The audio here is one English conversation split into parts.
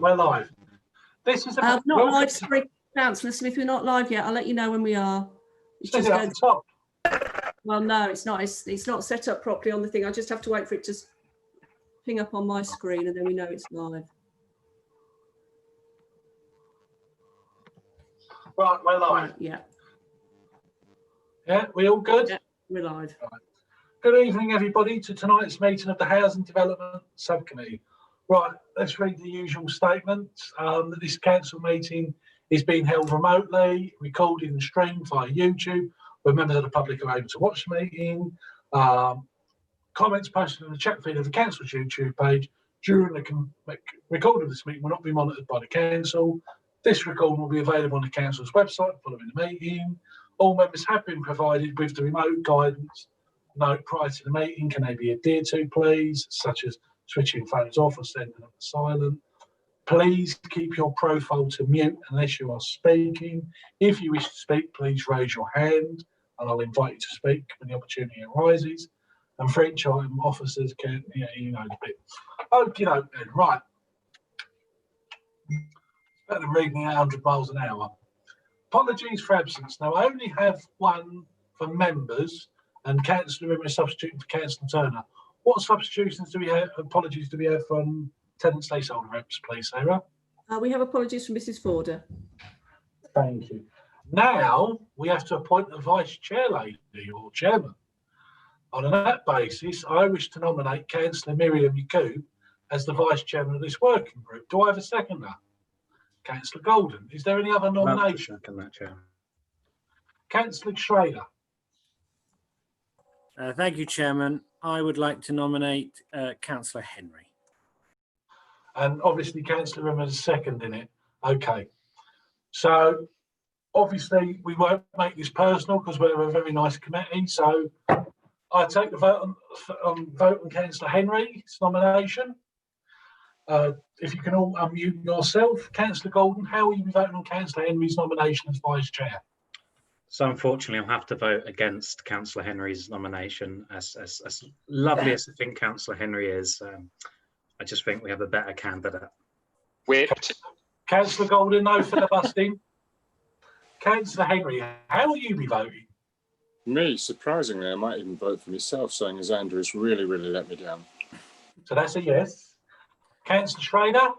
we're live. This is not live, sorry, Councillor Smith, we're not live yet. I'll let you know when we are. It's just going at the top. Well, no, it's not. It's not set up properly on the thing. I just have to wait for it to ping up on my screen, and then we know it's live. Right, we're live. Right, yeah. Yeah, we all good? Yeah, we're live. Right. Good evening, everybody, to tonight's meeting of the Housing Development Subcommittee. Right, let's read the usual statements. That this council meeting is being held remotely, recorded and streamed via YouTube, where members of the public are able to watch the meeting. Comments posted in the chat feed of the council's YouTube page during the recording of this meeting will not be monitored by the council. This recording will be available on the council's website following the meeting. All members have been provided with the remote guidance note prior to the meeting. Can they be adhered to, please, such as switching phones off or sending them to silent. Please keep your profile to mute unless you are speaking. If you wish to speak, please raise your hand and I'll invite you to speak when the opportunity arises. And for each item, officers can, you know the bit. Okay, then, right. Better than reading at 100 miles an hour. Apologies for absence. Now, I only have one for members and Councillor Rimmer is substituting for Councillor Turner. What substitutions do we have? Apologies do we have from tenants leaseholder reps, please, Sarah? We have apologies from Mrs. Forder. Thank you. Now we have to appoint a vice chair lady or chairman. On that basis, I wish to nominate Councillor Miriam Yacoub as the vice chairman of this working group. Do I have a seconder? Councillor Golden. Is there any other nomination? Councillor Schrader. Thank you, Chairman. I would like to nominate Councillor Henry. And obviously Councillor Rimmer is second in it. Okay. So obviously we won't make this personal because we're a very nice committee. So I take the vote on Councillor Henry's nomination. If you can all unmute yourself. Councillor Golden, how will you be voting on Councillor Henry's nomination as vice chair? So unfortunately, I'll have to vote against Councillor Henry's nomination. As lovely as I think Councillor Henry is, I just think we have a better candidate. Whipped. Councillor Golden, no filibustering. Councillor Henry, how will you be voting? Me, surprisingly, I might even vote for myself, saying as Andrew's really let me down. So that's a yes. Councillor Schrader?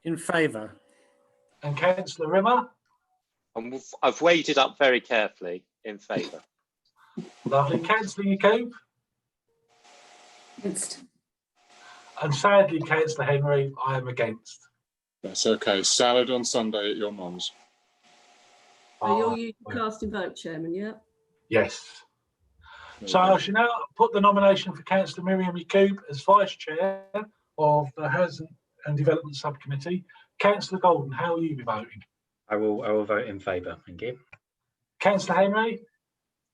In favour. And Councillor Rimmer? I've weighed it up very carefully. In favour. Lovely. Councillor Yacoub? Against. And sadly, Councillor Henry, I am against. That's okay. Salad on Sunday at your mum's. Are you all using casting vote, Chairman, yeah? Yes. So I shall now put the nomination for Councillor Miriam Yacoub as Vice Chair of the Housing and Development Subcommittee. Councillor Golden, how will you be voting? I will vote in favour. Thank you. Councillor Henry?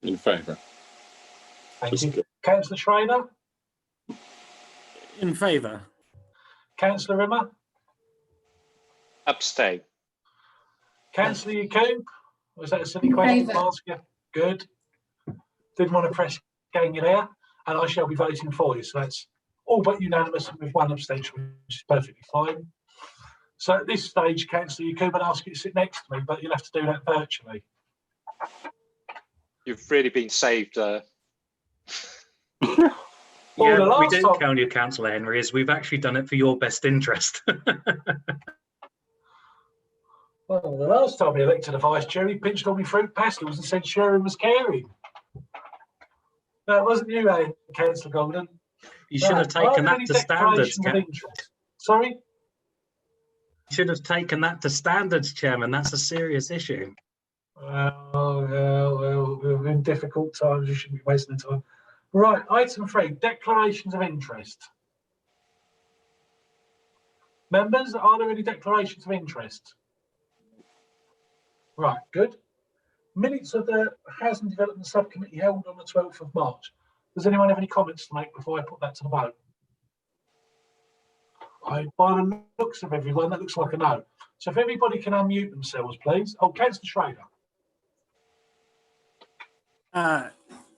In favour. Thank you. Councillor Schrader? In favour. Councillor Rimmer? Abstain. Councillor Yacoub? Was that a silly question to ask you? Good. Didn't want to press gang you there. And I shall be voting for you. So that's all but unanimous with one abstention, which is perfectly fine. So at this stage, Councillor Yacoub, I'd ask you to sit next to me, but you'll have to do that virtually. You've really been saved. Yeah, Well, we didn't count you, Councillor Henry, as we've actually done it for your best interest. Well, the last time he elected a vice chair, he pinched all my fruit pastels and said sharing was caring. No, it wasn't you, Councillor Golden. You should have taken that to standards. Sorry? You should have taken that to standards, Chairman. That's a serious issue. Well, we're in difficult times. You shouldn't be wasting the time. Right, item 3, declarations of interest. Members, are there any declarations of interest? Right, good. Minutes of the Housing Development Subcommittee held on the 12th of March. Does anyone have any comments to make before I put that to the vote? By the looks of everyone, that looks like a no. So if everybody can unmute themselves, please. Oh, Councillor Schrader.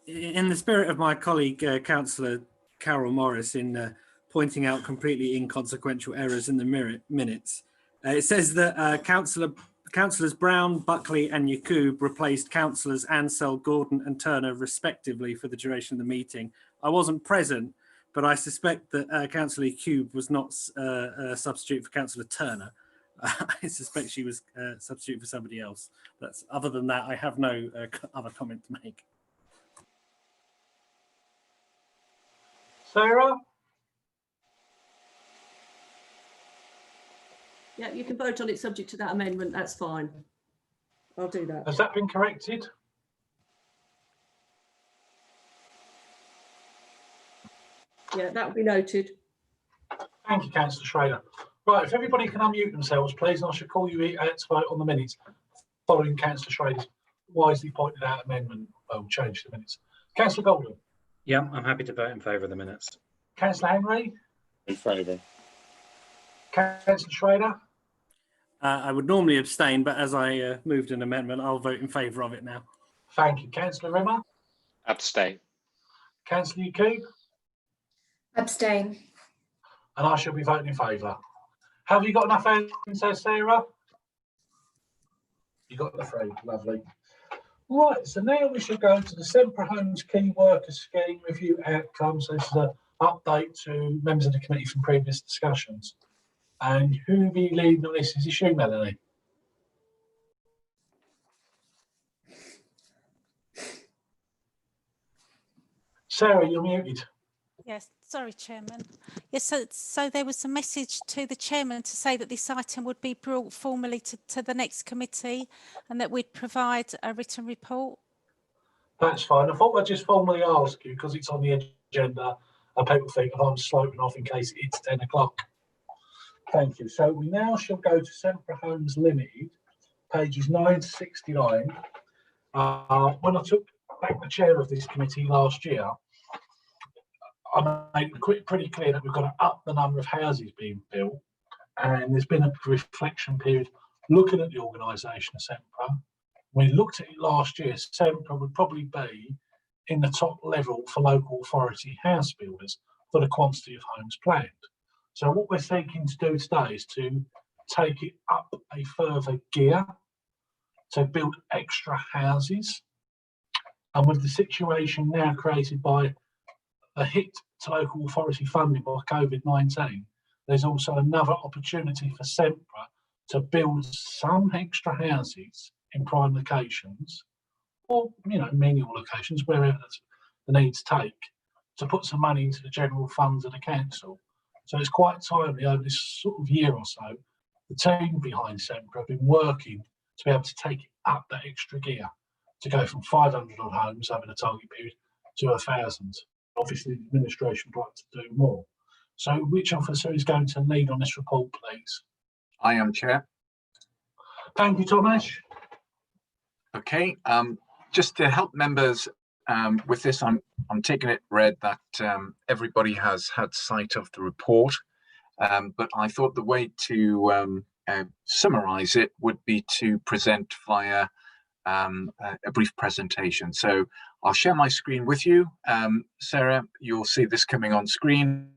In the spirit of my colleague, Councillor Carol Morris, in pointing out completely inconsequential errors in the minutes, It says that Councillors Brown, Buckley and Yacoub replaced Councillors Ansell, Gordon and Turner respectively for the duration of the meeting. I wasn't present, but I suspect that Councillor Yacoub was not a substitute for Councillor Turner. I suspect she was a substitute for somebody else. Other than that, I have no other comment to make. Sarah? Yeah, you can vote on it subject to that amendment. That's fine. I'll do that. Has that been corrected? Yeah, that will be noted. Thank you, Councillor Schrader. Right, if everybody can unmute themselves, please, and I shall call you out to vote on the minutes following Councillor Schrader's wisely pointed out amendment. Well, change the minutes. Councillor Golden. Yeah, I'm happy to vote in favour of the minutes. Councillor Henry. In favour. Councillor Schrader. I would normally abstain, but as I moved an amendment, I'll vote in favour of it now. Thank you. Councillor Rimmer. Abstain. Councillor Yacoub. Abstain. And I shall be voting in favour. Have you got enough hands there, Sarah? You got the three. Lovely. Right, so now we shall go to the Sempre Homes Key Worker Scheme review outcomes. This is an update to members of the committee from previous discussions. And who will be leading on this? Is it you, Melanie? Sarah, you're muted. Yes, sorry, Chairman. Yes, so there was a message to the Chairman to say that this item would be brought formally to the next committee and that we'd provide a written report. That's fine. I thought I'd just formally ask you because it's on the agenda and people think I'm sloping off in case it's 10 o'clock. Thank you. So we now shall go to Sempre Homes Limited, pages 9 to 69. When I took back the chair of this committee last year, I made it pretty clear that we've got to up the number of houses being built, and there's been a reflection period looking at the organisation of Sempre. When we looked at it last year, Sempre would probably be in the top level for local authority house builders for the quantity of homes planned. So what we're seeking to do today is to take it up a further gear to build extra houses. And with the situation now created by a hit to local authority funding by COVID-19, there's also another opportunity for Sempre to build some extra houses in prime locations, or menial locations, wherever the needs take, to put some money into the general funds of the council. So it's quite timely over this sort of year or so. The team behind Sempre have been working to be able to take it up that extra gear, to go from 500 odd homes over the target period to 1,000. Obviously, the administration would like to do more. So which officer is going to lead on this report, please? I am, Chair. Thank you, Thomas. Okay, just to help members with this, I'm taking it read that everybody has had sight of the report, but I thought the way to summarise it would be to present via a brief presentation. So I'll share my screen with you. Sarah, you'll see this coming on screen,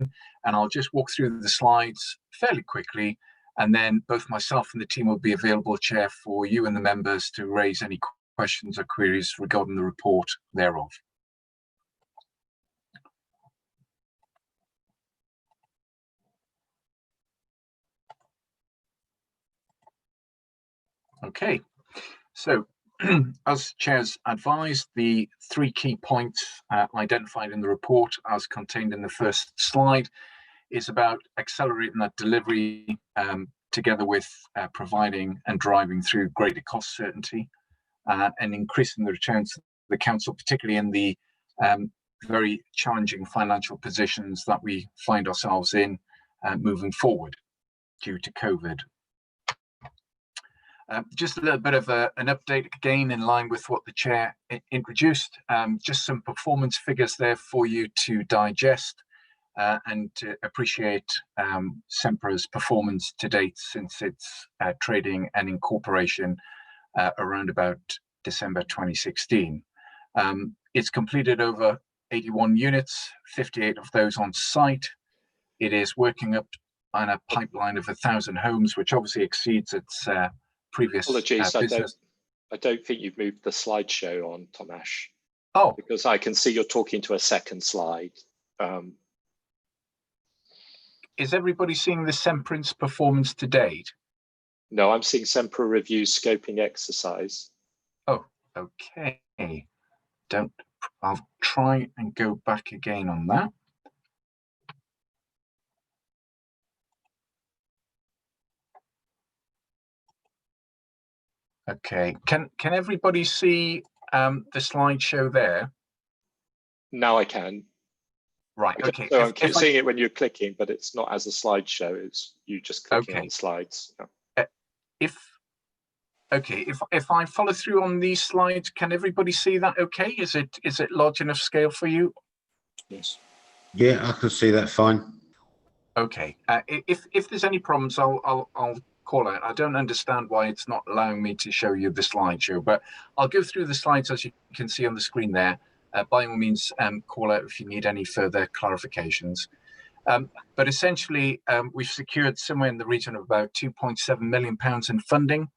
and I'll just walk through the slides fairly quickly, and then both myself and the team will be available, Chair, for you and the members to raise any questions or queries regarding the report thereof. Okay, so as Chair's advised, the three key points identified in the report as contained in the first slide is about accelerating that delivery together with providing and driving through greater cost certainty and increasing the returns to the council, particularly in the very challenging financial positions that we find ourselves in moving forward due to COVID. Just a little bit of an update again in line with what the Chair introduced, just some performance figures there for you to digest and to appreciate Sempre's performance to date since its trading and incorporation around about December 2016. It's completed over 81 units, 58 of those on site. It is working up and a pipeline of 1,000 homes, which obviously exceeds its previous Apologies, business. I don't think you've moved the slideshow on, Tomasz, Oh, because I can see you're talking to a second slide. is everybody seeing the Semprint's performance to date? No, I'm seeing Sempra review scoping exercise. Oh, okay. I'll try and go back again on that. Okay, can everybody see the slideshow there? Now I can. Right, okay. So I'm seeing it when you're clicking, but it's not as a slideshow. It's you just clicking on slides. Yeah. If I follow through on these slides, can everybody see that okay? Is it large enough scale for you? Yes. Yeah, I can see that fine. Okay. If there's any problems, I'll call out. I don't understand why it's not allowing me to show you the slideshow, but I'll go through the slides as you can see on the screen there. By all means, call out if you need any further clarifications. But essentially, we've secured somewhere in the region of about £2.7 million in funding.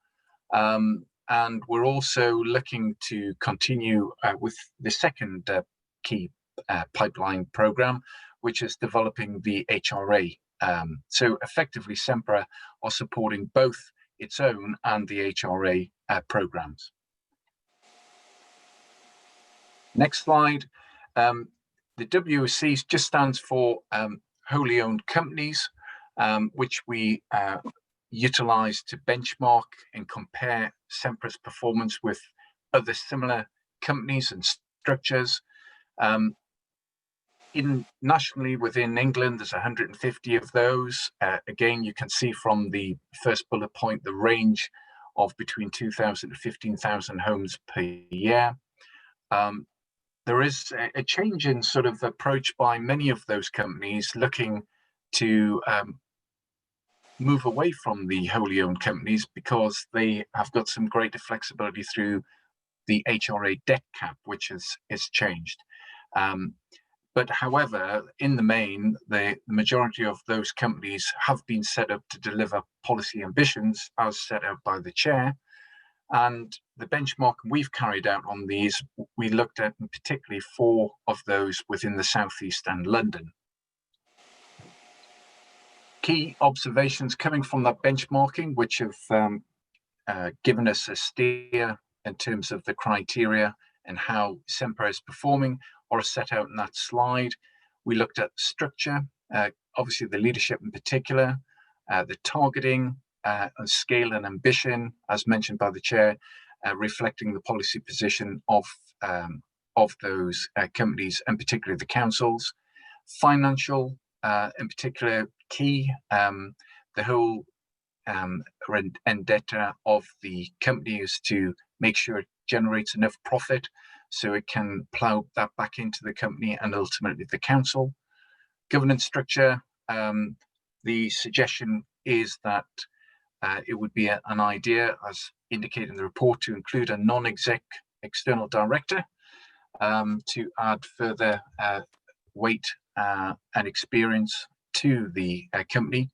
And we're also looking to continue with the second key pipeline program, which is developing the HRA. So effectively, Sempra are supporting both its own and the HRA programs. Next slide. The WOC just stands for wholly owned companies, which we utilize to benchmark and compare Sempra's performance with other similar companies and structures. Nationally within England, there's 150 of those. Again, you can see from the first bullet point the range of between 2,000 to 15,000 homes per year. There is a change in sort of approach by many of those companies looking to move away from the wholly owned companies because they have got some greater flexibility through the HRA debt cap, which is changed. But however, in the main, the majority of those companies have been set up to deliver policy ambitions as set out by the chair. And the benchmark we've carried out on these, we looked at particularly 4 of those within the Southeast and London. Key observations coming from that benchmarking, which have given us a steer in terms of the criteria and how Sempra is performing, are set out in that slide. We looked at structure, obviously the leadership in particular, the targeting, and scale and ambition, as mentioned by the chair, reflecting the policy position of those companies, and particularly the councils. Financial, in particular, key, the whole vendetta of the company is to make sure it generates enough profit so it can plow that back into the company and ultimately the council. Governance structure, the suggestion is that it would be an idea, as indicated in the report, to include a non-exec external director to add further weight and experience to the company.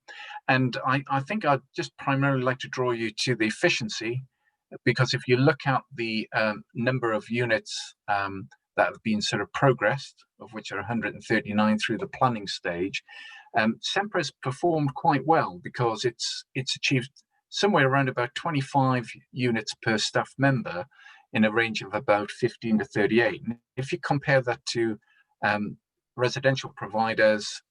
And I think I'd just primarily like to draw you to the efficiency, because if you look at the number of units that have been sort of progressed, of which are 139 through the planning stage, Sempra has performed quite well because it's achieved somewhere around about 25 units per staff member in a range of about 15 to 38. If you compare that to residential providers,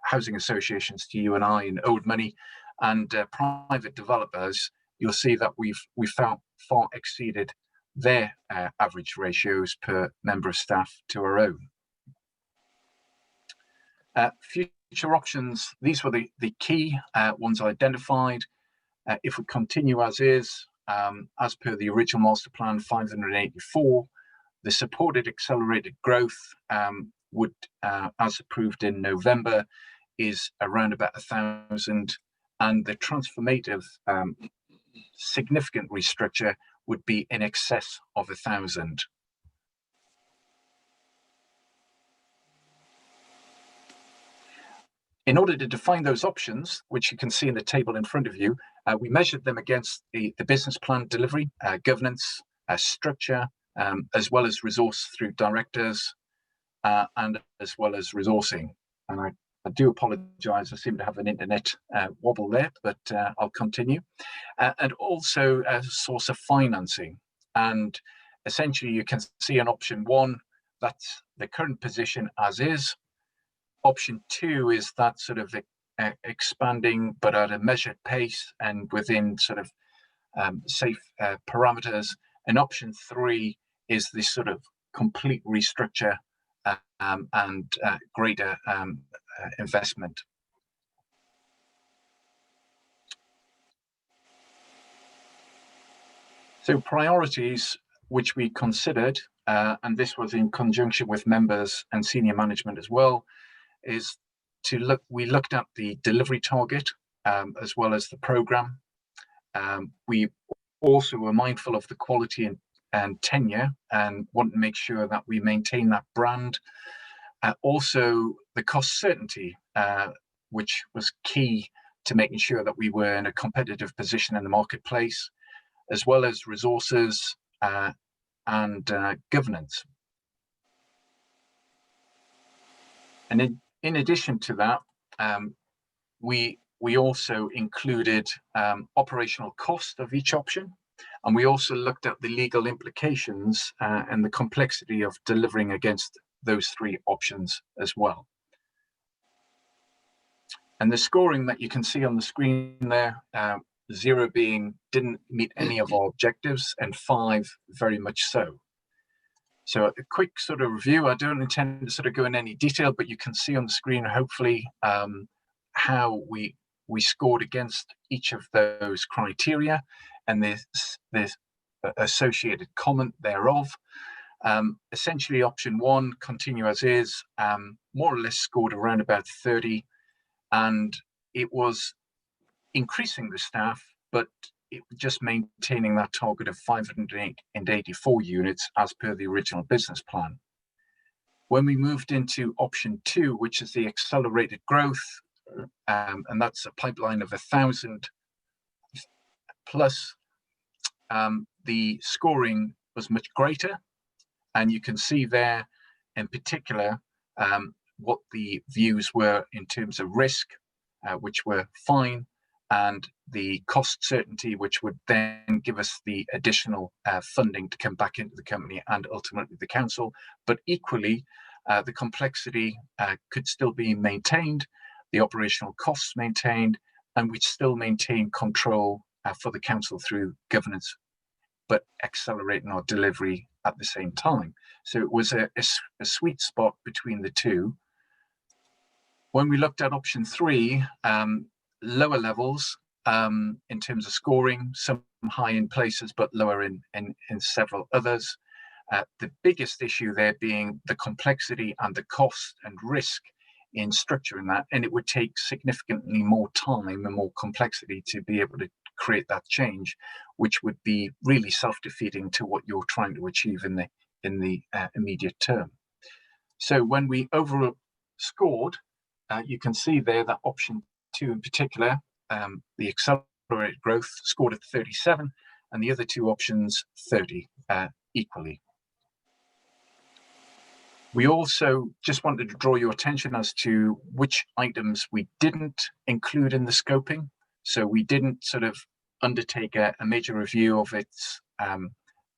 housing associations to you and I, and old money, and private developers, you'll see that we've far exceeded their average ratios per member of staff to our own. Future options, these were the key ones identified. If we continue as is, as per the original master plan 584, the supported accelerated growth would, as approved in November, is around about 1,000, and the transformative significant restructure would be in excess of 1,000. In order to define those options, which you can see in the table in front of you, we measured them against the business plan delivery, governance, structure, as well as resource through directors, and as well as resourcing. And I do apologise, I seem to have an internet wobble there, but I'll continue. And also a source of financing. And essentially you can see in option 1, that's the current position as is. Option 2 is that sort of expanding, but at a measured pace and within sort of safe parameters. And option 3 is this sort of complete restructure and greater investment. So priorities which we considered, and this was in conjunction with members and senior management as well, is we looked at the delivery target as well as the program. We also were mindful of the quality and tenure and want to make sure that we maintain that brand. Also the cost certainty, which was key to making sure that we were in a competitive position in the marketplace, as well as resources and governance. And in addition to that, we also included operational cost of each option, and we also looked at the legal implications and the complexity of delivering against those 3 options as well. And the scoring that you can see on the screen there, 0 being didn't meet any of our objectives, and 5 very much so. So a quick sort of review. I don't intend to sort of go in any detail, but you can see on the screen, hopefully, how we scored against each of those criteria and this associated comment thereof. Essentially, option 1, continue as is, more or less scored around about 30, and it was increasing the staff, but it was just maintaining that target of 584 units as per the original business plan. When we moved into option 2, which is the accelerated growth, and that's a pipeline of 1,000 plus, the scoring was much greater. And you can see there in particular what the views were in terms of risk, which were fine, and the cost certainty, which would then give us the additional funding to come back into the company and ultimately the council. But equally, the complexity could still be maintained, the operational costs maintained, and we'd still maintain control for the council through governance, but accelerating our delivery at the same time. So it was a sweet spot between the 2. When we looked at option 3, lower levels in terms of scoring, some high in places, but lower in several others. The biggest issue there being the complexity and the cost and risk in structuring that, and it would take significantly more time and more complexity to be able to create that change, which would be really self-defeating to what you're trying to achieve in the immediate term. So when we overall scored, you can see there that option 2 in particular, the accelerated growth, scored at 37, and the other 2 options 30 equally. We also just wanted to draw your attention as to which items we didn't include in the scoping. So we didn't sort of undertake a major review of its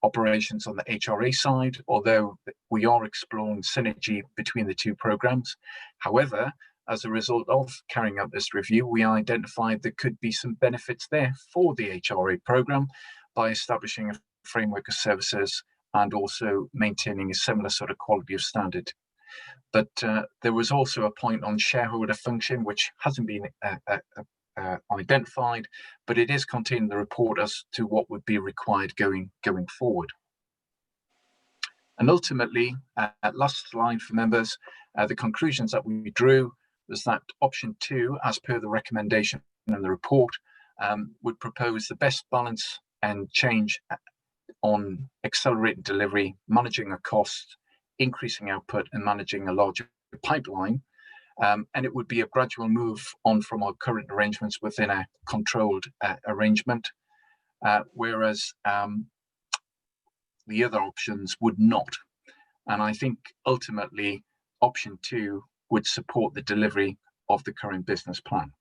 operations on the HRA side, although we are exploring synergy between the 2 programs. However, as a result of carrying out this review, we identified there could be some benefits there for the HRA program by establishing a framework of services and also maintaining a similar sort of quality of standard. But there was also a point on shareholder function, which hasn't been identified, but it is contained in the report as to what would be required going forward. And ultimately, last slide for members, the conclusions that we drew was that option 2, as per the recommendation in the report, would propose the best balance and change on accelerated delivery, managing a cost, increasing output, and managing a larger pipeline. And it would be a gradual move on from our current arrangements within a controlled arrangement, whereas the other options would not. And I think ultimately option 2 would support the delivery of the current business plan.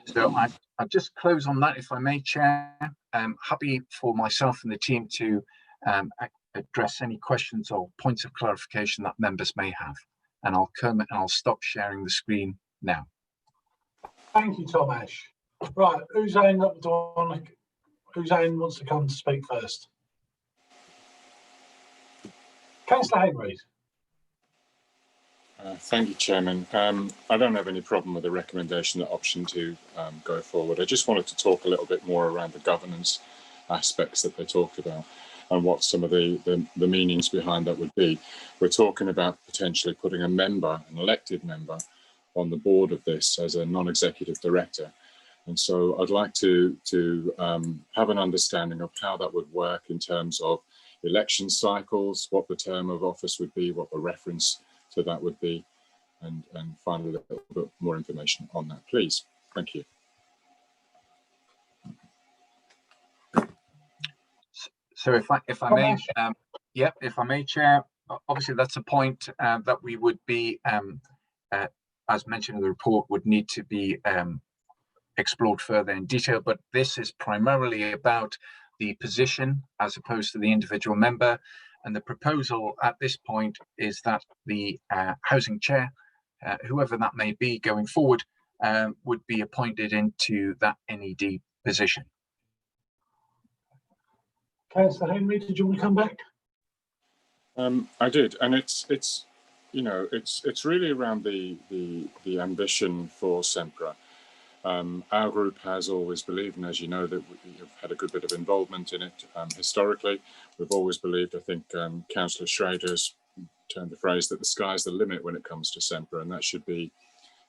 So I'll just close on that, if I may, Chair. I'm happy for myself and the team to address any questions or points of clarification that members may have. And I'll stop sharing the screen now. Thank you, Tomash. Right, Uzain wants to come to speak first. Councillor Henrys. Thank you, Chairman. I don't have any problem with the recommendation that option 2 go forward. I just wanted to talk a little bit more around the governance aspects that they talked about and what some of the meanings behind that would be. We're talking about potentially putting a member, an elected member, on the board of this as a non-executive director. And so I'd like to have an understanding of how that would work in terms of election cycles, what the term of office would be, what the reference to that would be, and finally a little bit more information on that, please. Thank you. So if I may, if I may, Chair, obviously that's a point that we would be, as mentioned in the report, would need to be explored further in detail. But this is primarily about the position as opposed to the individual member. And the proposal at this point is that the housing chair, whoever that may be going forward, would be appointed into that NED position. Councillor Henry, did you want to come back? I did, and it's you know, it's really around the ambition for SEMPRA. Our group has always believed, and as you know, that we've had a good bit of involvement in it historically. We've always believed, I think Councillor Schrader's turned the phrase that the sky's the limit when it comes to SEMPRA, and that should be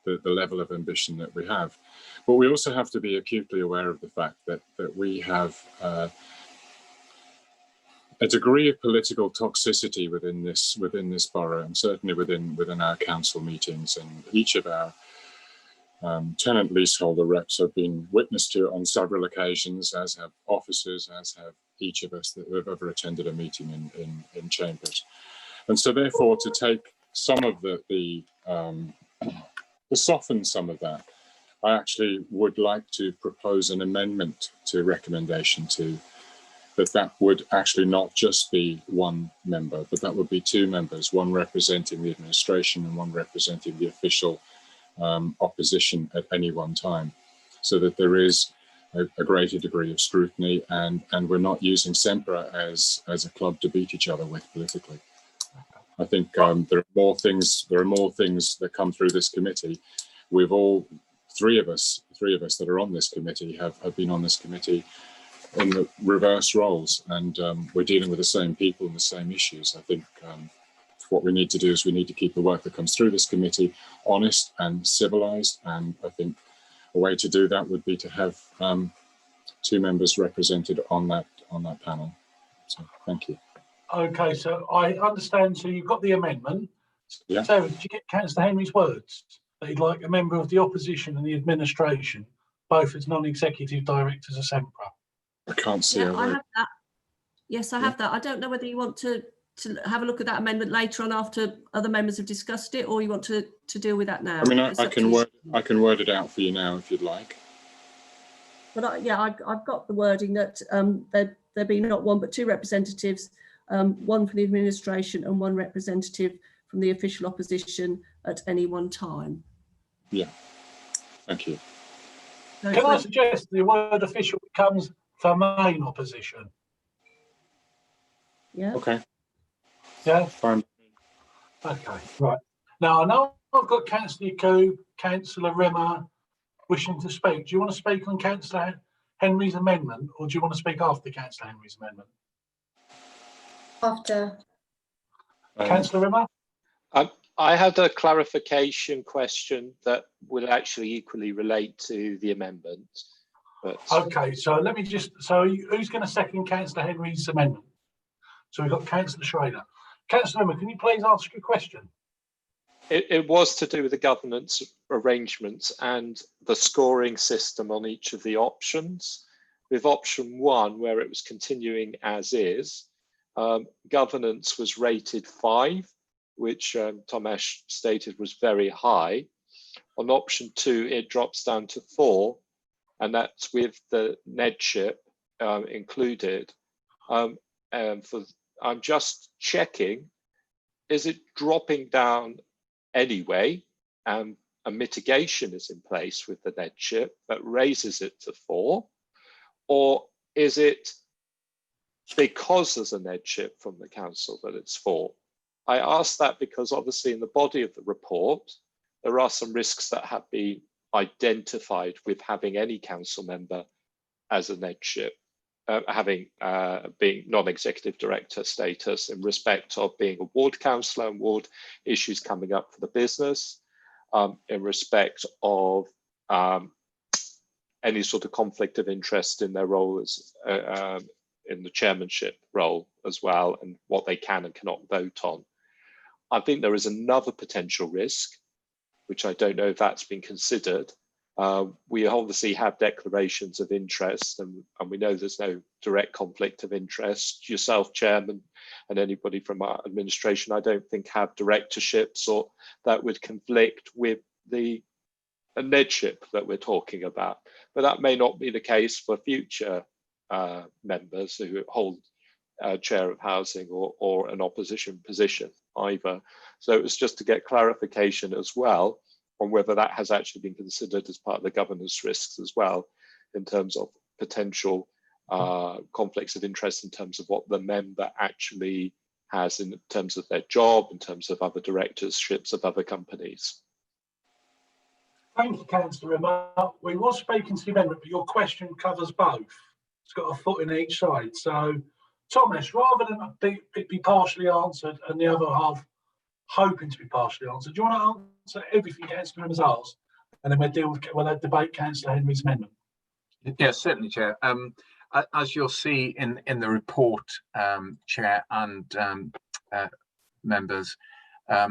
the level of ambition that we have. But we also have to be acutely aware of the fact that we have a degree of political toxicity within this borough, and certainly within our council meetings, and each of our tenant leaseholder reps have been witness to on several occasions, as have officers, as have each of us that have ever attended a meeting in chambers. And so therefore, to take some of to soften some of that, I actually would like to propose an amendment to recommendation 2, that would actually not just be one member, but that would be 2 members, one representing the administration and one representing the official opposition at any one time, so that there is a greater degree of scrutiny, and we're not using SEMPRA as a club to beat each other with politically. I think there are more things that come through this committee. We've all, three of us that are on this committee have been on this committee in the reverse roles, and we're dealing with the same people and the same issues. I think what we need to do is we need to keep the work that comes through this committee honest and civilized, and I think a way to do that would be to have 2 members represented on that panel. So thank you. Okay, so I understand. So you've got the amendment. Yeah. So did you get Councillor Henry's words that he'd like a member of the opposition and the administration, both as non-executive directors of SEMPRA? I can't see. Yeah, I have that. Yes, I have that. I don't know whether you want to have a look at that amendment later on after other members have discussed it, or you want to deal with that now. I mean, I can word it out for you now if you'd like. But I've got the wording that there be not 1 but 2 representatives, 1 from the administration and 1 representative from the official opposition at any one time. Yeah, thank you. So Can I suggest the word official becomes the main opposition? Yeah. Okay. Yeah. Fine. Okay. Right. Now I know I've got Councillor Yakub, Councillor Rimmer wishing to speak. Do you want to speak on Councillor Henry's amendment, or do you want to speak after Councillor Henry's amendment? After. Councillor Rimmer? I had a clarification question that will actually equally relate to the amendment. But Okay, so let me just, who's going to second Councillor Henry's amendment? So we've got Councillor Schrader. Councillor Rimmer, can you please ask a question? It was to do with the governance arrangements and the scoring system on each of the options. With option 1, where it was continuing as is, governance was rated 5, which Tomasz stated was very high. On option 2, it drops down to 4, and that's with the NEDship included. I'm just checking, is it dropping down anyway? A mitigation is in place with the NEDship that raises it to 4, or is it because there's a NEDship from the council that it's 4? I ask that because obviously in the body of the report, there are some risks that have been identified with having any council member as a NEDship, having being non-executive director status in respect of being a ward councillor and ward issues coming up for the business, in respect of any sort of conflict of interest in their role as in the chairmanship role as well, and what they can and cannot vote on. I think there is another potential risk, which I don't know if that's been considered. We obviously have declarations of interest, and we know there's no direct conflict of interest. Yourself, Chairman, and anybody from our administration, I don't think have directorships or that would conflict with the NEDship that we're talking about. But that may not be the case for future members who hold chair of housing or an opposition position either. So it was just to get clarification as well on whether that has actually been considered as part of the governance risks as well, in terms of potential conflicts of interest in terms of what the member actually has in terms of their job, in terms of other directorships of other companies. Thank you, Councillor Rimmer. We were speaking to the amendment, but your question covers both. It's got a foot in each side. So, Thomas, rather than it be partially answered and the other half hoping to be partially answered, do you want to answer everything Councillor Rimmer's asked, and then we'll debate Councillor Henry's amendment? Yes, certainly, Chair. As you'll see in the report, Chair and members, I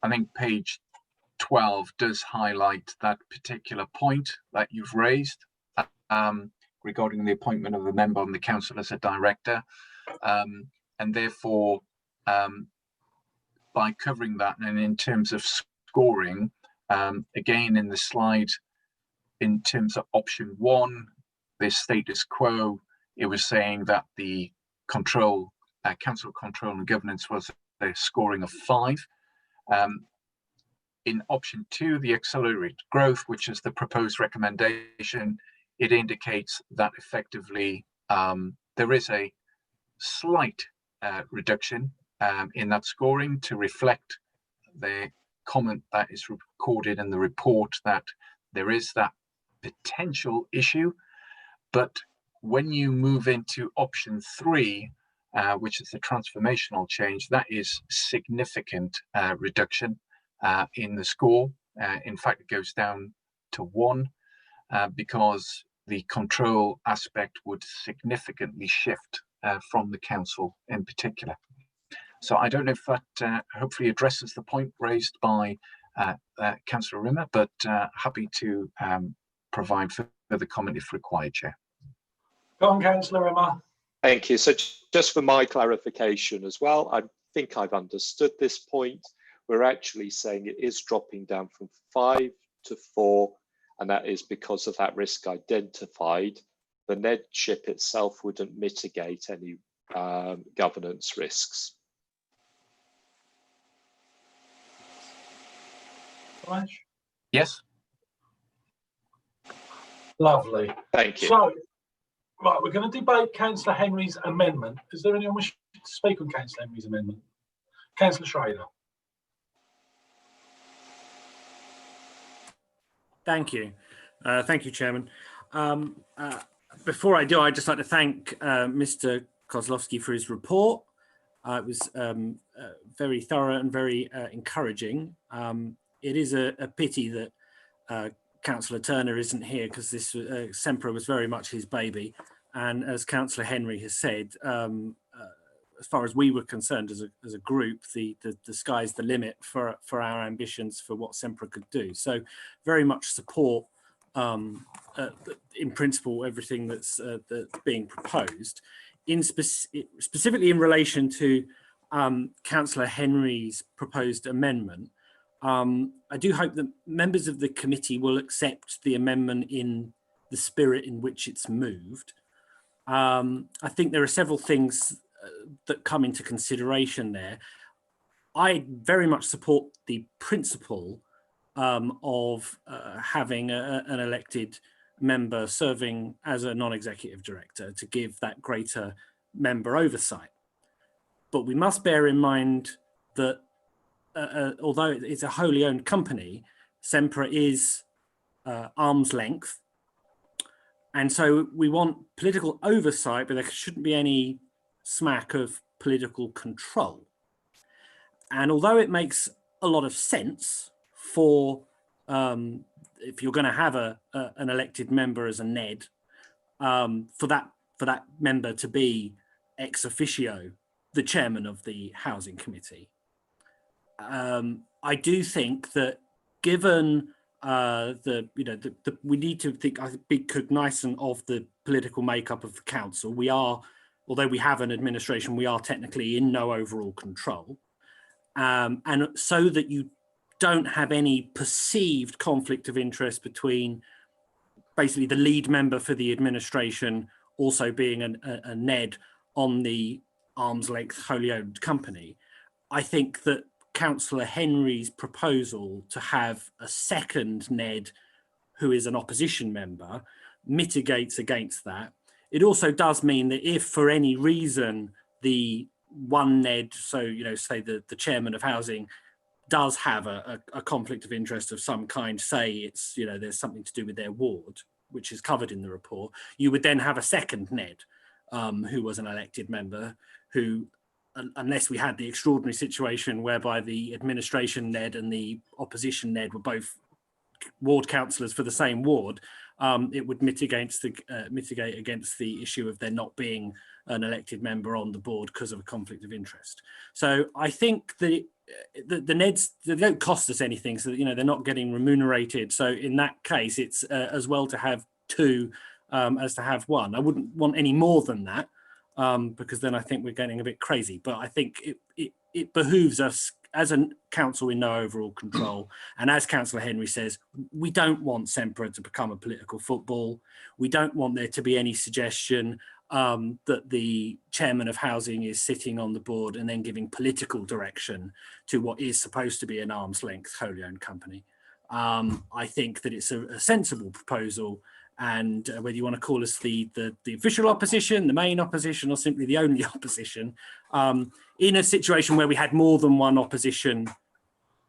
think page 12 does highlight that particular point that you've raised regarding the appointment of a member on the council as a director, and therefore by covering that, and in terms of scoring, again in the slide in terms of option 1, the status quo, it was saying that the council control and governance was a scoring of 5. In option 2, the accelerated growth, which is the proposed recommendation, it indicates that effectively there is a slight reduction in that scoring to reflect the comment that is recorded in the report that there is that potential issue. But when you move into option 3, which is the transformational change, that is significant reduction in the score. In fact, it goes down to 1 because the control aspect would significantly shift from the council in particular. So I don't know if that hopefully addresses the point raised by Councillor Rimmer, but happy to provide further comment if required, Chair. Go on, Councillor Rimmer. Thank you. So just for my clarification as well, I think I've understood this point. We're actually saying it is dropping down from 5 to 4, and that is because of that risk identified. The NEDship itself wouldn't mitigate any governance risks. Yes. Lovely. Thank you. So, right, we're going to debate Councillor Henry's amendment. Is there anyone wishing to speak on Councillor Henry's amendment? Councillor Schrader. Thank you. Thank you, Chairman. Before I do, I'd just like to thank Mr. Kozlowski for his report. It was very thorough and very encouraging. It is a pity that Councillor Turner isn't here, because this SEMPRA was very much his baby. And as Councillor Henry has said, as far as we were concerned as a group, the sky's the limit for our ambitions for what SEMPRA could do. So very much support in principle everything that's being proposed. Specifically in relation to Councillor Henry's proposed amendment, I do hope that members of the committee will accept the amendment in the spirit in which it's moved. I think there are several things that come into consideration there. I very much support the principle of having an elected member serving as a non-executive director to give that greater member oversight. But we must bear in mind that although it's a wholly owned company, SEMPRA is arm's length. And so we want political oversight, but there shouldn't be any smack of political control. And although it makes a lot of sense for if you're going to have an elected member as a NED, for that member to be ex officio the chairman of the housing committee, I do think that given we need to be cognizant of the political makeup of the council. We are, although we have an administration, we are technically in no overall control, and so that you don't have any perceived conflict of interest between basically the lead member for the administration also being a NED on the arm's length wholly owned company. I think that Councillor Henry's proposal to have a second NED who is an opposition member mitigates against that. It also does mean that if for any reason the one NED, so say the chairman of housing does have a conflict of interest of some kind, say it's there's something to do with their ward, which is covered in the report, you would then have a second NED who was an elected member who, unless we had the extraordinary situation whereby the administration NED and the opposition NED were both ward councillors for the same ward, it would mitigate against the issue of there not being an elected member on the board because of a conflict of interest. So I think the NEDs, they don't cost us anything, so they're not getting remunerated. So in that case, it's as well to have two as to have one. I wouldn't want any more than that. Because then I think we're getting a bit crazy. But I think it behooves us as a council in no overall control. And as Councillor Henry says, we don't want SEMPRA to become a political football. We don't want there to be any suggestion that the chairman of housing is sitting on the board and then giving political direction to what is supposed to be an arm's length wholly owned company. I think that it's a sensible proposal. And whether you want to call us the official opposition, the main opposition, or simply the only opposition, in a situation where we had more than one opposition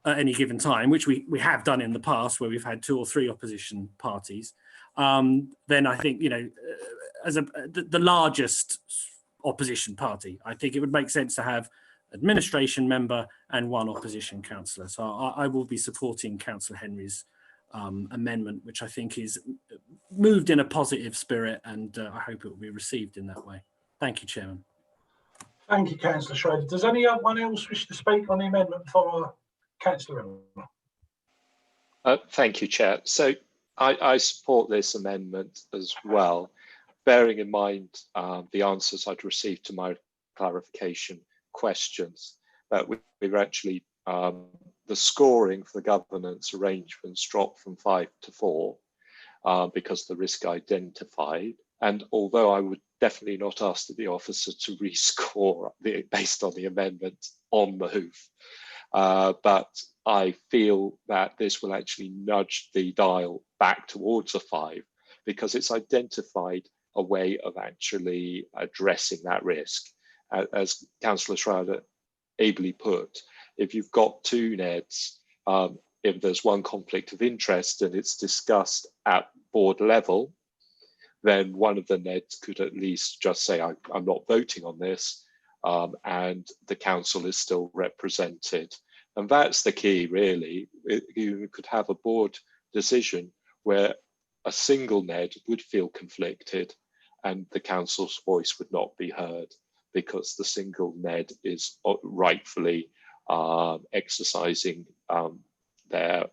at any given time, which we have done in the past, where we've had 2 or 3 opposition parties, then I think, as the largest opposition party, I think it would make sense to have administration member and 1 opposition councillor. So I will be supporting Councillor Henry's amendment, which I think is moved in a positive spirit, and I hope it will be received in that way. Thank you, Chairman. Thank you, Councillor Schrader. Does anyone else wish to speak on the amendment for Councillor Rimmer? Thank you, Chair. So I support this amendment as well, bearing in mind the answers I'd received to my clarification questions, that we've actually the scoring for the governance arrangements dropped from 5 to 4 because the risk identified. And although I would definitely not ask the officer to rescore based on the amendment on the hoof, but I feel that this will actually nudge the dial back towards a 5 because it's identified a way of actually addressing that risk. As Councillor Schrader ably put, if you've got 2 NEDs, if there's one conflict of interest and it's discussed at board level, then one of the NEDs could at least just say, I'm not voting on this, and the council is still represented. And that's the key, really. You could have a board decision where a single NED would feel conflicted and the council's voice would not be heard. because the single NED is rightfully exercising their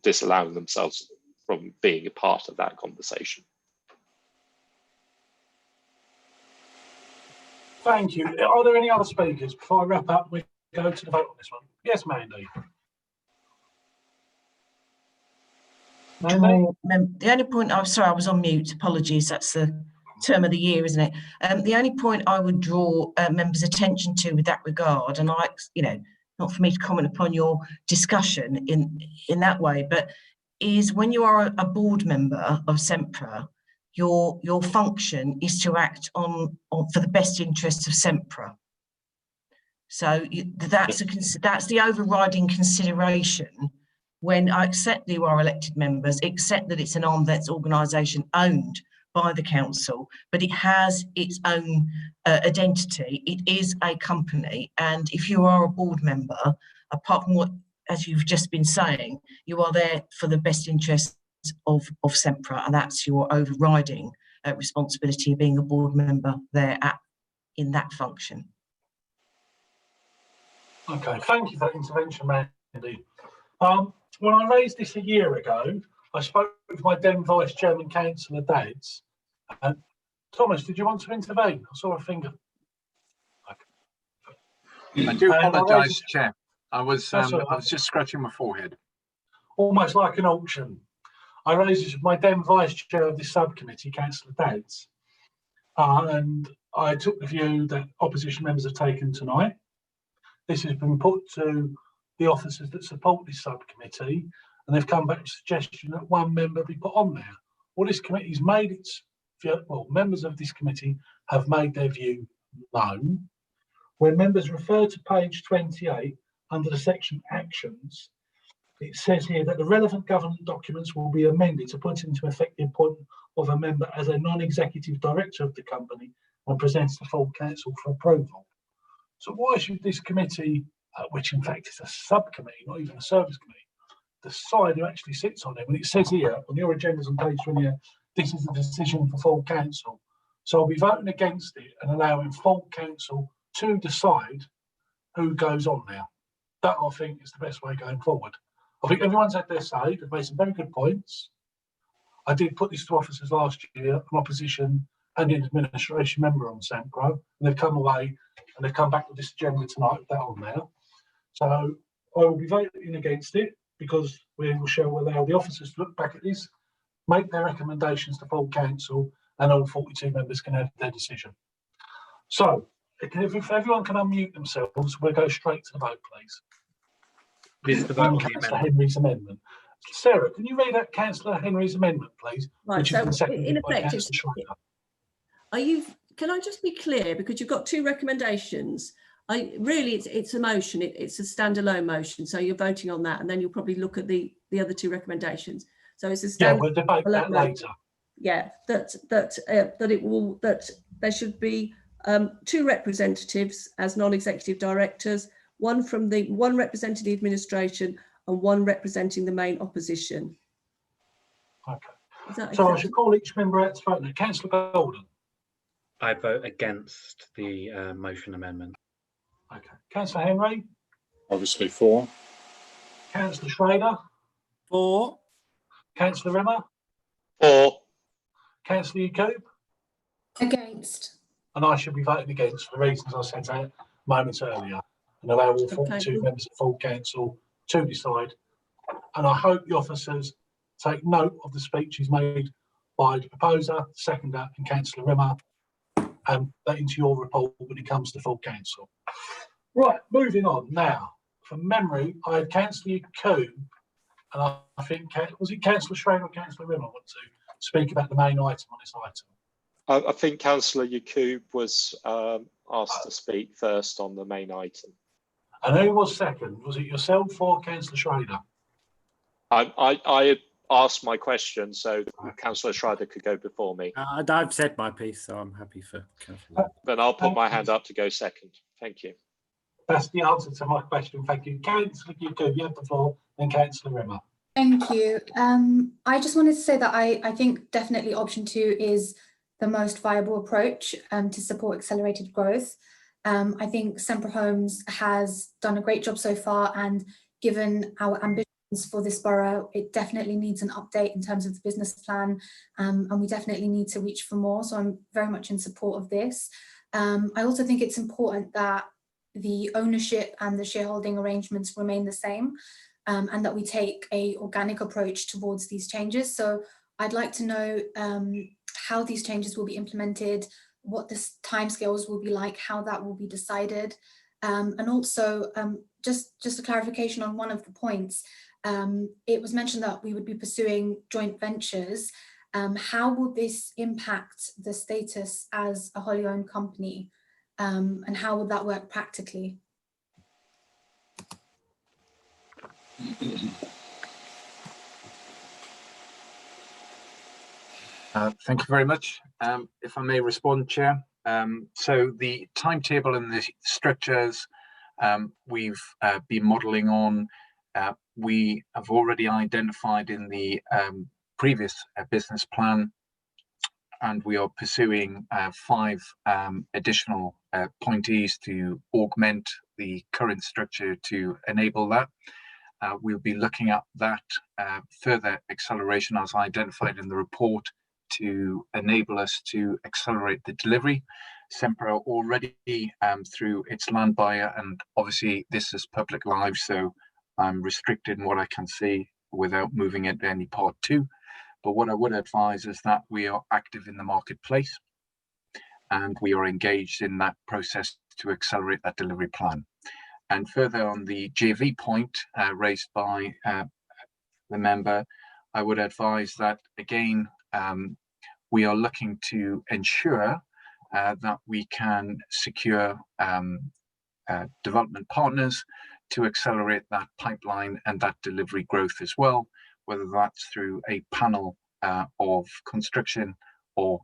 disallowing themselves from being a part of that conversation. Thank you. Are there any other speakers before I wrap up? We go to the vote on this one. Yes, Mandy. Mandy? The only point, I'm sorry, I was on mute. Apologies. That's the term of the year, isn't it? The only point I would draw members' attention to with that regard, and not for me to comment upon your discussion in that way, but is when you are a board member of SEMPRA, your function is to act on for the best interests of SEMPRA. So that's the overriding consideration. When I accept that you are elected members, accept that it's an arm's length organisation owned by the council, but it has its own identity. It is a company, and if you are a board member, apart from what, as you've just been saying, you are there for the best interests of SEMPRA, and that's your overriding responsibility of being a board member there in that function. Okay, thank you for that intervention, Mandy. When I raised this a year ago, I spoke with my then Vice Chairman, Councillor Dads. Thomas, did you want to intervene? I saw a finger. I do apologise, Chair. I was right. just scratching my forehead. Almost like an auction. I raised this with my then Vice Chair of this subcommittee, Councillor Dads. And I took the view that opposition members have taken tonight. This has been put to the officers that support this subcommittee, and they've come back with a suggestion that one member be put on there. Well, this committee's made its view, well, members of this committee have made their view known. When members refer to page 28 under the section actions, it says here that the relevant government documents will be amended to put into effect the appointment of a member as a non-executive director of the company and presents the full council for approval. So why should this committee, which in fact is a subcommittee, not even a service committee, decide who actually sits on it? When it says here on your agendas on page 28, this is a decision for full council. So I'll be voting against it and allowing full council to decide who goes on now. That I think is the best way going forward. I think everyone's had their say. They've made some very good points. I did put this to officers last year, an opposition and an administration member on SEMPRA, and they've come away and they've come back with this agenda tonight with that on there. So I will be voting against it because we shall allow the officers to look back at this, make their recommendations to full council, and all 42 members can have their decision. So if everyone can unmute themselves, we'll go straight to the vote, please. This is the vote on the Councillor amendment. Henry's amendment. Sarah, can you read out Councillor Henry's amendment, please? Right, Which has so been seconded in by effect, Councillor Schrader. can I just be clear, because you've got two recommendations. Really, it's a motion, it's a standalone motion, so you're voting on that, and then you'll probably look at the other two recommendations. So it's a Yeah, standalone. we'll debate that later. Yeah, that there should be two representatives as non-executive directors, one representing the administration and one representing the main opposition. Okay. So I should call each member out to vote now. Councillor Golden. I vote against the motion amendment. Okay. Councillor Henry. Obviously for. Councillor Schrader. For. Councillor Rimmer. For. Councillor Yacoub. Against. And I should be voting against for the reasons I set out moments earlier, and allow all 42 members of full council to decide. And I hope the officers take note of the speeches made by the proposer, seconder and Councillor Rimmer, and that into your report when it comes to full council. Right, moving on now. From memory, I had Councillor Yacoub, and I think, was it Councillor Schrader or Councillor Rimmer want to speak about the main item on this item? I think Councillor Yacoub was asked to speak first on the main item. And who was second? Was it yourself or Councillor Schrader? I had asked my question, so Councillor Schrader could go before me. I've said my piece, so I'm happy for Councillor. Then I'll put my hand up to go second. Thank you. That's the answer to my question. Thank you. Councillor Yacoub, you have the floor, then Councillor Rimmer. Thank you. I just wanted to say that I think definitely option 2 is the most viable approach to support accelerated growth. I think Sempre Homes has done a great job so far, and given our ambitions for this borough, it definitely needs an update in terms of the business plan, and we definitely need to reach for more. So I'm very much in support of this. I also think it's important that the ownership and the shareholding arrangements remain the same, and that we take an organic approach towards these changes. So I'd like to know how these changes will be implemented, what the timescales will be like, how that will be decided, and also just a clarification on one of the points. It was mentioned that we would be pursuing joint ventures. How will this impact the status as a wholly owned company, and how will that work practically? Thank you very much. If I may respond, Chair. So the timetable and the structures we've been modelling on, we have already identified in the previous business plan, and we are pursuing 5 additional appointees to augment the current structure to enable that. We'll be looking at that further acceleration as identified in the report to enable us to accelerate the delivery. Sempre already through its land buyer, and obviously this is public live, so I'm restricted in what I can see without moving into any part 2. But what I would advise is that we are active in the marketplace and we are engaged in that process to accelerate that delivery plan. And further on the JV point raised by the member, I would advise that again, we are looking to ensure that we can secure development partners to accelerate that pipeline and that delivery growth as well, whether that's through a panel of construction or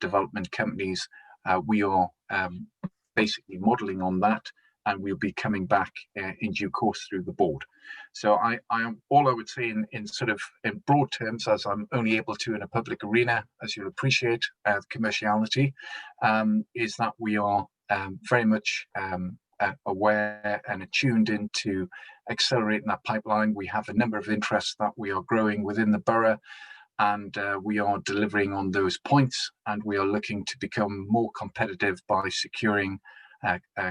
development companies. We are basically modelling on that, and we'll be coming back in due course through the board. So all I would say in sort of in broad terms, as I'm only able to in a public arena, as you'll appreciate, commerciality, is that we are very much aware and attuned into accelerating that pipeline. We have a number of interests that we are growing within the borough, and we are delivering on those points, and we are looking to become more competitive by securing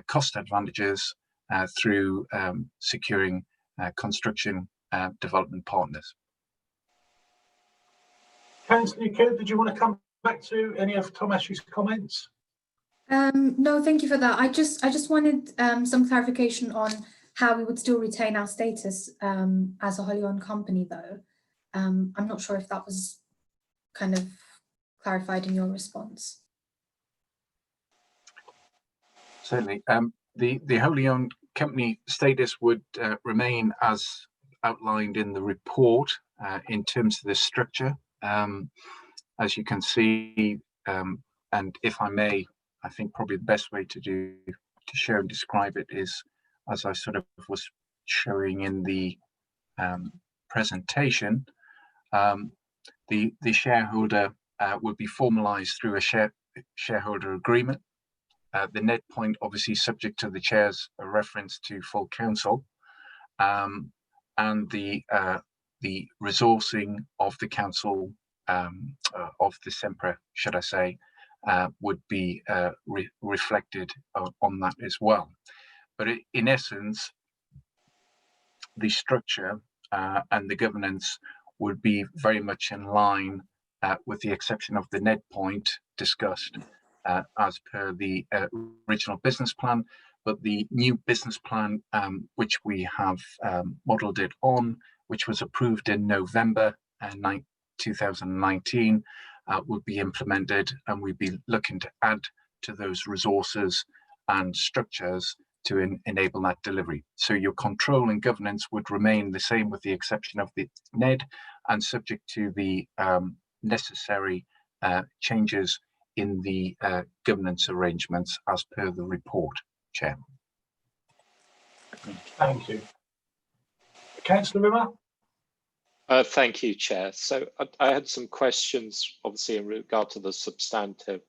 cost advantages through securing construction development partners. Councillor Coop, did you want to come back to any of Tom Ashley's comments? No, thank you for that. I just wanted some clarification on how we would still retain our status as a wholly owned company, though. I'm not sure if that was kind of clarified in your response. Certainly. The wholly owned company status would remain as outlined in the report in terms of the structure. As you can see, and if I may, I think probably the best way to show and describe it is, as I sort of was showing in the presentation, the shareholder will be formalised through a shareholder agreement. The net point, obviously subject to the chair's reference to full council, and the resourcing of the council of the Sempre, should I say, would be reflected on that as well. But in essence, the structure and the governance would be very much in line, with the exception of the net point discussed as per the original business plan. But the new business plan, which we have modelled it on, which was approved in November 2019, will be implemented, and we'll be looking to add to those resources and structures to enable that delivery. So your control and governance would remain the same with the exception of the NED, and subject to the necessary changes in the governance arrangements as per the report, Chair. Thank you. Councillor Rimmer? Thank you, Chair. So I had some questions, obviously, in regard to the substantive.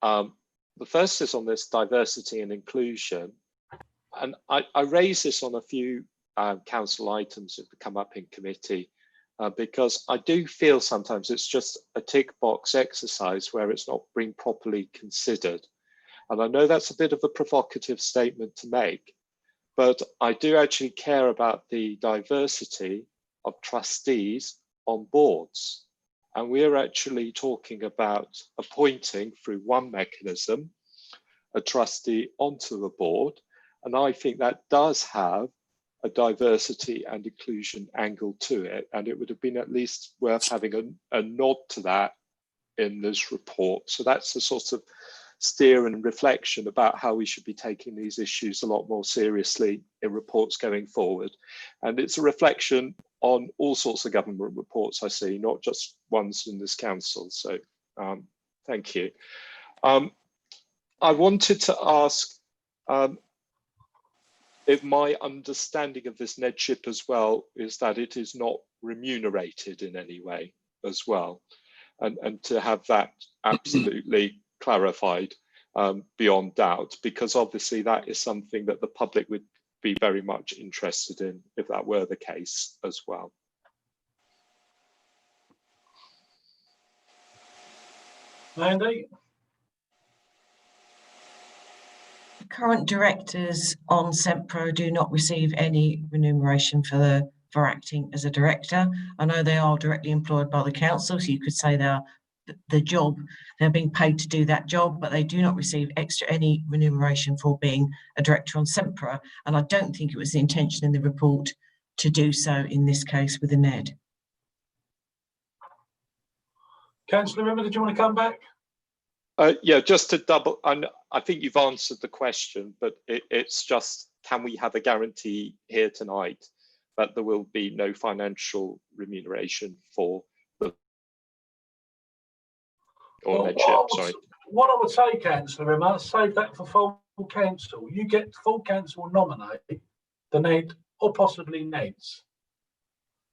The first is on this diversity and inclusion. And I raise this on a few council items that come up in committee, because I do feel sometimes it's just a tick box exercise where it's not being properly considered. And I know that's a bit of a provocative statement to make, but I do actually care about the diversity of trustees on boards. And we're actually talking about appointing through one mechanism a trustee onto a board. And I think that does have a diversity and inclusion angle to it. And it would have been at least worth having a nod to that in this report. So that's the sort of steer and reflection about how we should be taking these issues a lot more seriously in reports going forward. And it's a reflection on all sorts of government reports I see, not just ones in this council. So thank you. I wanted to ask if my understanding of this NEDship as well is that it is not remunerated in any way as well, and to have that absolutely clarified beyond doubt, because obviously that is something that the public would be very much interested in if that were the case as well. Mandy? Current directors on Sempro do not receive any remuneration for acting as a director. I know they are directly employed by the council, so you could say they're being paid to do that job, but they do not receive any remuneration for being a director on Sempro. And I don't think it was the intention in the report to do so in this case with the NED. Councillor Rimmer, did you want to come back? Yeah, just to double, and I think you've answered the question, but it's just, can we have a guarantee here tonight that there will be no financial remuneration for the What I would say, Councillor Rimmer, save that for full council. You get full council nominate the NED or possibly NEDs,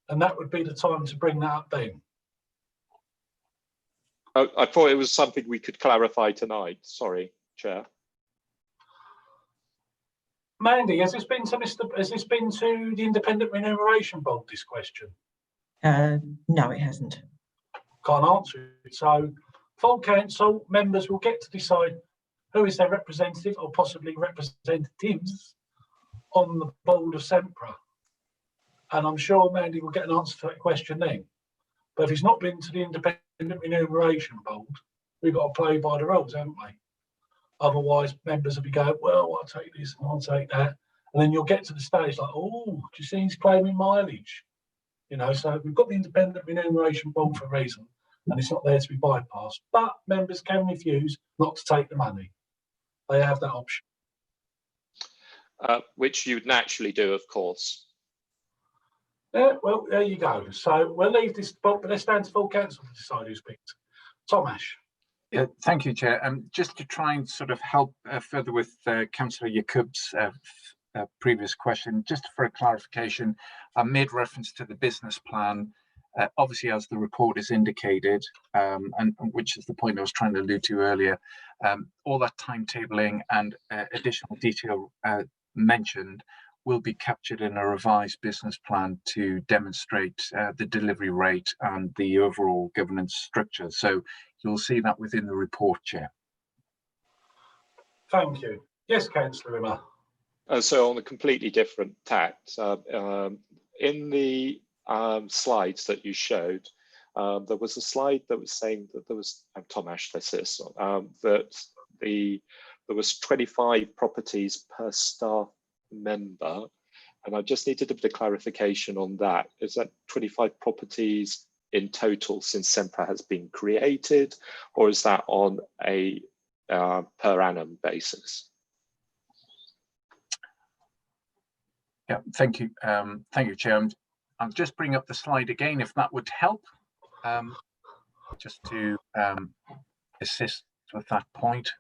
and that would be the time to bring that up then. I thought it was something we could clarify tonight. Sorry, Chair. Mandy, has this been to the Independent Remuneration Board, this question? No, it hasn't. Can't answer it. So full council members will get to decide who is their representative or possibly representatives on the board of Sempra. And I'm sure Mandy will get an answer to that question then. But if it's not been to the Independent Remuneration Board, we've got to play by the rules, haven't we? Otherwise, members will be going, well, I'll take this and I'll take that. And then you'll get to the stage like, oh, do you see he's claiming mileage? You know, so we've got the Independent Remuneration Board for a reason, and it's not there to be bypassed. But members can refuse not to take the money. They have that option. Which you'd naturally do, of course. Yeah, well, there you go. So we'll leave this, but let's stand to full council to decide who's picked. Tomasz. Yeah, thank you, Chair. Just to try and sort of help further with Councillor Yakub's previous question, just for a clarification, I made reference to the business plan, obviously as the report is indicated, and which is the point I was trying to allude to earlier. All that timetabling and additional detail mentioned will be captured in a revised business plan to demonstrate the delivery rate and the overall governance structure. So you'll see that within the report, Chair. Thank you. Yes, Councillor Rimmer. So on a completely different tact, in the slides that you showed, there was a slide that was saying that there was, Tomasz, that there was 25 properties per staff member, and I just needed a bit of clarification on that. Is that 25 properties in total since Sempra has been created, or is that on a per annum basis? Yeah, thank you. Thank you, Chair. I'll just bring up the slide again, if that would help, just to assist with that point.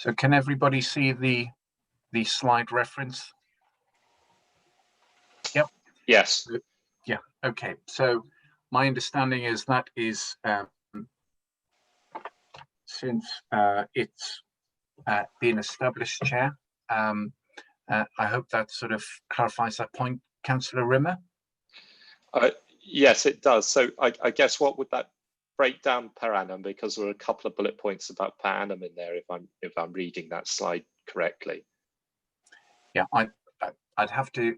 So can everybody see the slide reference? Yep. Yes. Yeah. Okay. So my understanding is that is since it's been established, Chair. I hope that sort of clarifies that point, Councillor Rimmer. Yes, it does. So I guess what would that break down per annum? Because there are a couple of bullet points about per annum in there, if I'm reading that slide correctly. Yeah, I'd have to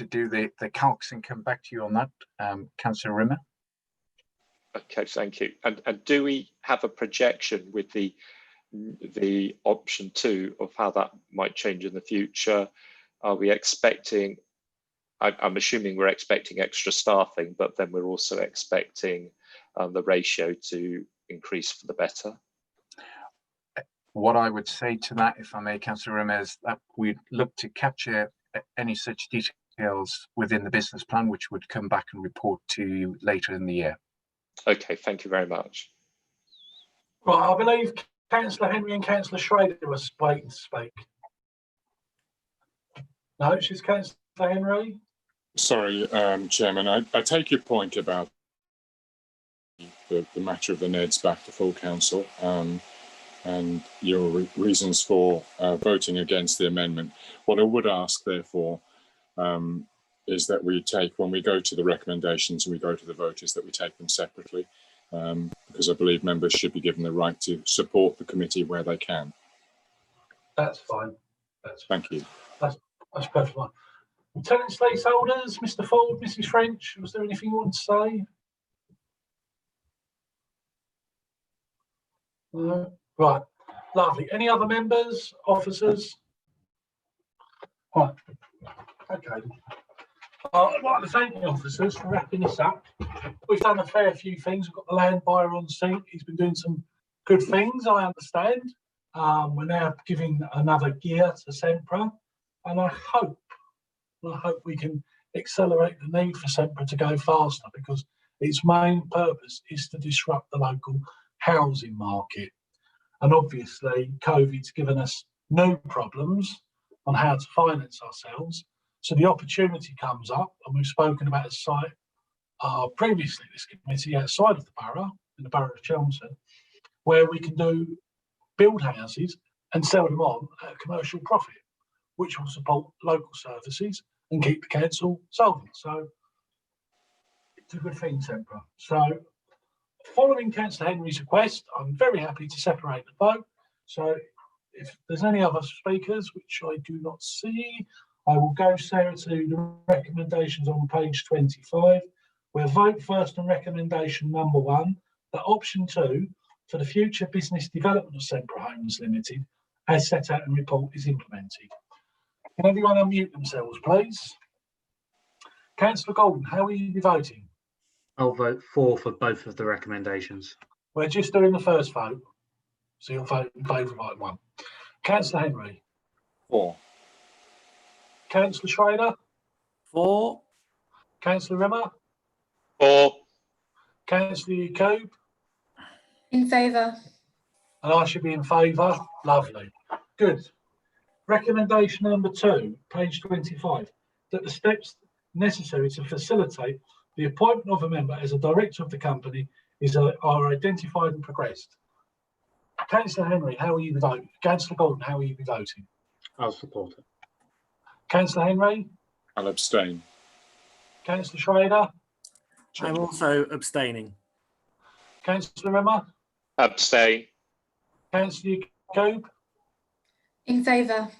do the calcs and come back to you on that, Councillor Rimmer. Okay, thank you. And do we have a projection with the option 2 of how that might change in the future? Are we expecting, I'm assuming we're expecting extra staffing, but then we're also expecting the ratio to increase for the better? What I would say to that, if I may, Councillor Rimmer, is that we'd look to capture any such details within the business plan, which would come back and report to you later in the year. Okay, thank you very much. Right, I believe Councillor Henry and Councillor Schrader was waiting to speak. No, it's just Councillor Henry. Sorry, Chairman, I take your point about the matter of the NEDs back to full council and your reasons for voting against the amendment. What I would ask, therefore, is that we take, when we go to the recommendations and we go to the vote, is that we take them separately, because I believe members should be given the right to support the committee where they can. That's fine. Thank you. That's perfect fine. Tenants, leaseholders, Mr. Ford, Mrs. French, was there anything you want to say? No. Right, lovely. Any other members, officers? Right. Okay. I'd like to thank the officers for wrapping this up. We've done a fair few things. We've got the land buyer on seat. He's been doing some good things, I understand. We're now giving another gear to Sempra, and I hope we can accelerate the need for Sempra to go faster, because its main purpose is to disrupt the local housing market. And obviously, COVID's given us new problems on how to finance ourselves. So the opportunity comes up, and we've spoken about a site previously, this committee, outside of the borough, in the borough of Chelmsford, where we can build houses and sell them on at a commercial profit, which will support local services and keep the council solvent. So it's a good thing, Sempra. So following Councillor Henry's request, I'm very happy to separate the vote. So if there's any other speakers, which I do not see, I will go, Sarah, to the recommendations on page 25. We'll vote first on recommendation number 1, that option 2 for the future business development of Sempra Homes Limited, as set out in the report, is implemented. Can everyone unmute themselves, please? Councillor Golden, how will you be voting? I'll vote for both of the recommendations. We're just doing the first vote, so you'll vote in favour of item 1. Councillor Henry. 4. Councillor Schrader. 4. Councillor Rimmer. 4. Councillor Yacoub. In favour. And I should be in favour. Lovely. Good. Recommendation number 2, page 25, that the steps necessary to facilitate the appointment of a member as a director of the company are identified and progressed. Councillor Henry, how will you be voting? Councillor Golden, how will you be voting? I'll support it. Councillor Henry? I'll abstain. Councillor Schrader? I'm also abstaining. Councillor Rimmer? Abstain. Councillor Yacoub? In favour.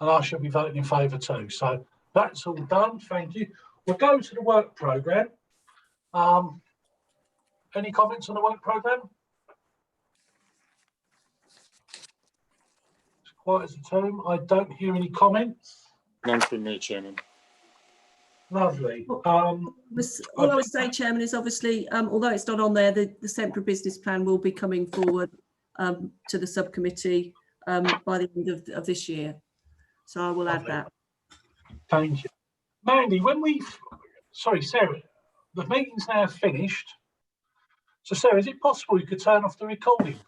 And I shall be voting in favour too. So that's all done. Thank you. We'll go to the work programme. Any comments on the work programme? It's quiet as a tomb. I don't hear any comments. None from me, Chairman. Lovely. All I would say, Chairman, is obviously, although it's not on there, the Sempra business plan will be coming forward to the subcommittee by the end of this year. So I will add that. Thank you. Mandy, sorry, Sarah, the meeting's now finished. So Sarah, is it possible you could turn off the recording?